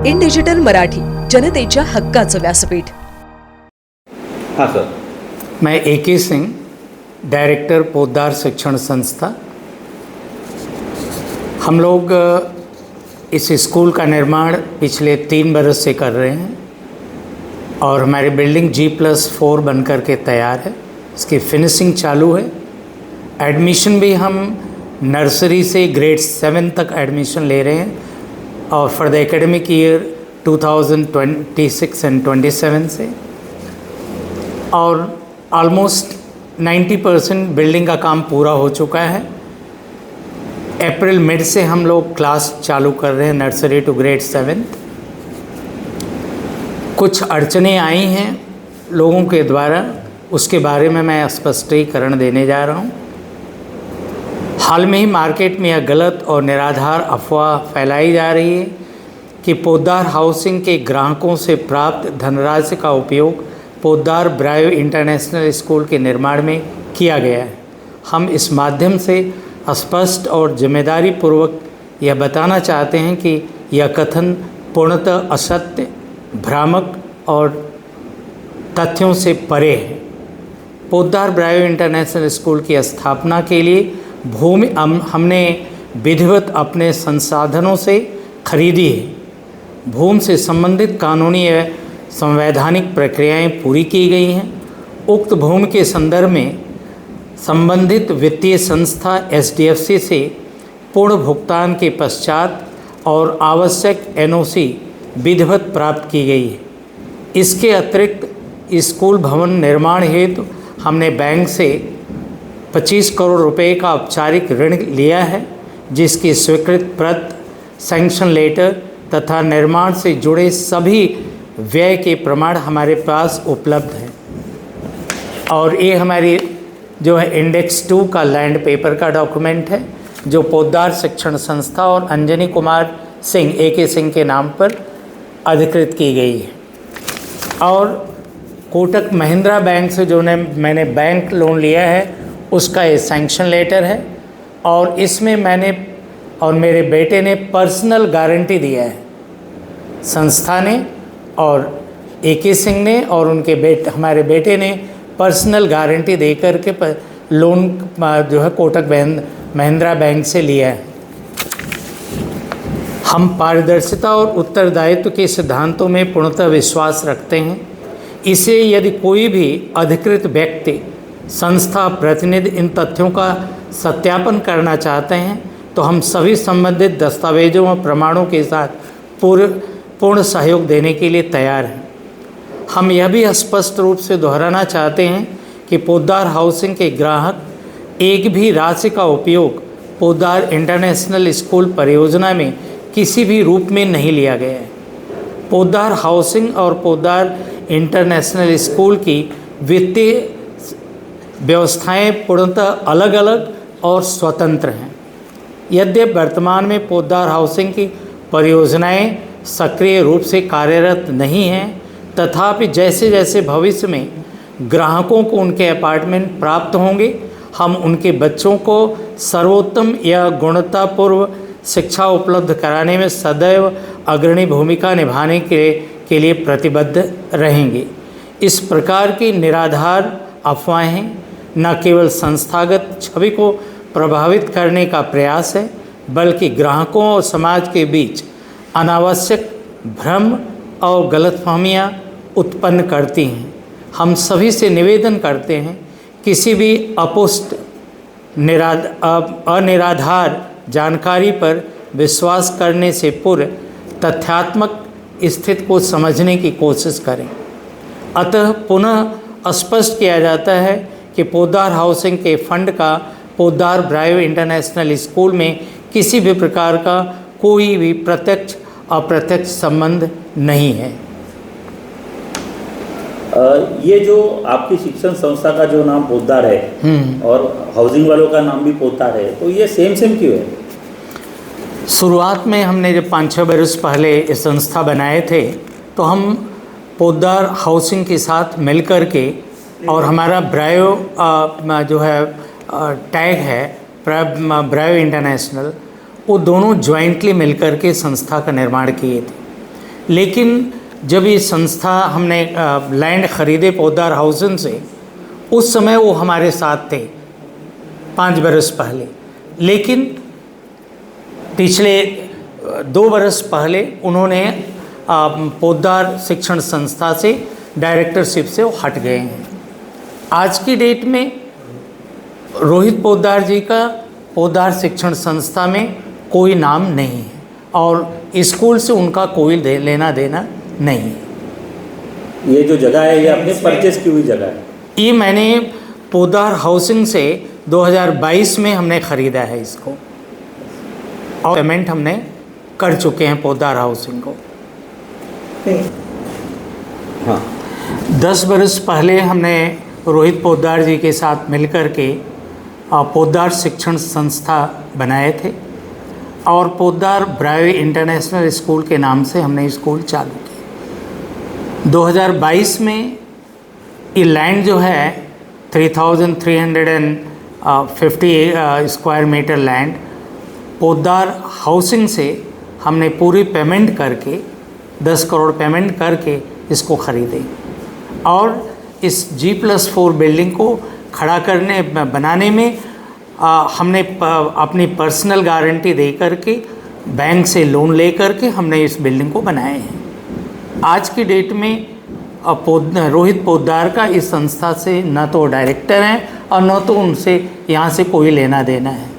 इन digital Marathi, जनतेच्या हक्काचं व्यासपीठ. हाँ सर. मैं AK सिंह, डायरेक्टर पोद्दार शिक्षण संस्था. हम लोग इस स्कूल का निर्माण पिछले 3 बरस से कर रहे हैं और हमारी बिल्डिंग G+4 बन कर के तैयार है. इसकी फिनिशिंग चालू है. एडमिशन भी हम नर्सरी से ग्रेड 7 तक एडमिशन ले रहे हैं और for the academic year 2026 and 27 से. और ऑलमोस्ट 90% बिल्डिंग का काम पूरा हो चुका है. अप्रैल मिड से हम लोग क्लास चालू कर रहे हैं नर्सरी टू ग्रेड 7. कुछ अड़चनें आई हैं लोगों के द्वारा, उसके बारे में मैं स्पष्टीकरण देने जा रहा हूँ. हाल में ही मार्केट में यह गलत और निराधार अफवाह फैलाई जा रही है कि पोद्दार हाउसिंग के ग्राहकों से प्राप्त धनराशि का उपयोग पोद्दार ब्रायो इंटरनेशनल स्कूल के निर्माण में किया गया है. हम इस माध्यम से स्पष्ट और जिम्मेदारी पूर्वक यह बताना चाहते हैं कि यह कथन पूर्णतः असत्य, भ्रामक और तथ्यों से परे है. पोद्दार ब्रायो इंटरनेशनल स्कूल की स्थापना के लिए भूमि हमने विधिवत अपने संसाधनों से खरीदी है. भूमि से संबंधित कानूनी एवं संवैधानिक प्रक्रियाएं पूरी की गई हैं. उक्त भूमि के संदर्भ में संबंधित वित्तीय संस्था SDFC से पूर्ण भुगतान के पश्चात और आवश्यक NOC विधिवत प्राप्त की गई है. इसके अतिरिक्त स्कूल भवन निर्माण हेतु हमने बैंक से 25 करोड़ रुपए का औपचारिक ऋण लिया है, जिसकी स्वीकृत प्रत, सैंक्शन लेटर तथा निर्माण से जुड़े सभी व्यय के प्रमाण हमारे पास उपलब्ध हैं. और ये हमारी जो है इंडेक्स 2 का लैंड पेपर का डॉक्यूमेंट है, जो पोद्दार शिक्षण संस्था और अंजनी कुमार सिंह AK सिंह के नाम पर अधिकृत की गई है. और कोटक महिंद्रा बैंक से जो मैंने बैंक लोन लिया है उसका ये सैंक्शन लेटर है. और इसमें मैंने और मेरे बेटे ने पर्सनल गारंटी दिया है. संस्था ने और AK सिंह ने और उनके हमारे बेटे ने पर्सनल गारंटी दे कर के लोन जो है कोटक महिंद्रा बैंक से लिया है. हम पारदर्शिता और उत्तरदायित्व के सिद्धांतों में पूर्णतः विश्वास रखते हैं. इसे यदि कोई भी अधिकृत व्यक्ति, संस्था, प्रतिनिधि इन तथ्यों का सत्यापन करना चाहते हैं तो हम सभी संबंधित दस्तावेजों और प्रमाणों के साथ पूर्ण सहयोग देने के लिए तैयार हैं. हम यह भी स्पष्ट रूप से दोहराना चाहते हैं कि पोद्दार हाउसिंग के ग्राहक एक भी राशि का उपयोग पोद्दार इंटरनेशनल स्कूल परियोजना में किसी भी रूप में नहीं लिया गया है. पोद्दार हाउसिंग और पोद्दार इंटरनेशनल स्कूल की वित्तीय व्यवस्थाएं पूर्णतः अलग अलग और स्वतंत्र हैं. यद्यपि वर्तमान में पोद्दार हाउसिंग की परियोजनाएं सक्रिय रूप से कार्यरत नहीं हैं, तथापि जैसे जैसे भविष्य में ग्राहकों को उनके अपार्टमेंट प्राप्त होंगे, हम उनके बच्चों को सर्वोत्तम या गुणवत्तापूर्ण शिक्षा उपलब्ध कराने में सदैव अग्रणी भूमिका निभाने के लिए प्रतिबद्ध रहेंगे. इस प्रकार की निराधार अफवाहें न केवल संस्थागत छवि को प्रभावित करने का प्रयास है, बल्कि ग्राहकों और समाज के बीच अनावश्यक भ्रम और गलतफहमियां उत्पन्न करती हैं. हम सभी से निवेदन करते हैं, किसी भी अपुष्ट अनिराधार जानकारी पर विश्वास करने से पूर्व तथ्यात्मक स्थिति को समझने की कोशिश करें. अतः पुनः स्पष्ट किया जाता है कि पोद्दार हाउसिंग के फंड का पोद्दार ब्रायो इंटरनेशनल स्कूल में किसी भी प्रकार का कोई भी प्रत्यक्ष अप्रत्यक्ष संबंध नहीं है. ये जो आपकी शिक्षण संस्था का जो नाम पोद्दार है और हाउसिंग वालों का नाम भी पोद्दार है, तो ये सेम क्यों है? शुरुआत में हमने जब 5-6 बरस पहले ये संस्था बनाए थे तो हम पोद्दार हाउसिंग के साथ मिल कर के और हमारा ब्रायो जो है टैग है ब्रायो इंटरनेशनल, वो दोनों ज्वाइंटली मिलकर के संस्था का निर्माण किए थे। लेकिन जब ये संस्था हमने लैंड खरीदे पोद्दार हाउसिंग से, उस समय वो हमारे साथ थे 5 बरस पहले। लेकिन पिछले 2 बरस पहले उन्होंने पोद्दार शिक्षण संस्था से डायरेक्टरशिप से वो हट गए हैं। आज की डेट में रोहित पोद्दार जी का पोद्दार शिक्षण संस्था में कोई नाम नहीं है और स्कूल से उनका कोई लेना देना नहीं है। ये जो जगह है ये आपने परचेस की हुई जगह है? ये मैंने पोद्दार हाउसिंग से 2022 में हमने ख़रीदा है इसको और पेमेंट हमने कर चुके हैं पोद्दार हाउसिंग को। हाँ, 10 बरस पहले हमने रोहित पोद्दार जी के साथ मिलकर के पोद्दार शिक्षण संस्था बनाए थे और पोद्दार ब्रावे इंटरनेशनल स्कूल के नाम से हमने स्कूल चालू किया। 2022 में ये लैंड जो है 3350 square meter land Poddar housing से हमने पूरी पेमेंट करके 10 करोड़ पेमेंट करके इसको ख़रीदे और इस G+4 बिल्डिंग को खड़ा करने बनाने में हमने अपनी पर्सनल गारंटी दे करके बैंक से लोन ले करके हमने इस बिल्डिंग को बनाए हैं। आज की डेट में रोहित पोद्दार का इस संस्था से न तो डायरेक्टर हैं और न तो उनसे यहाँ से कोई लेना देना है।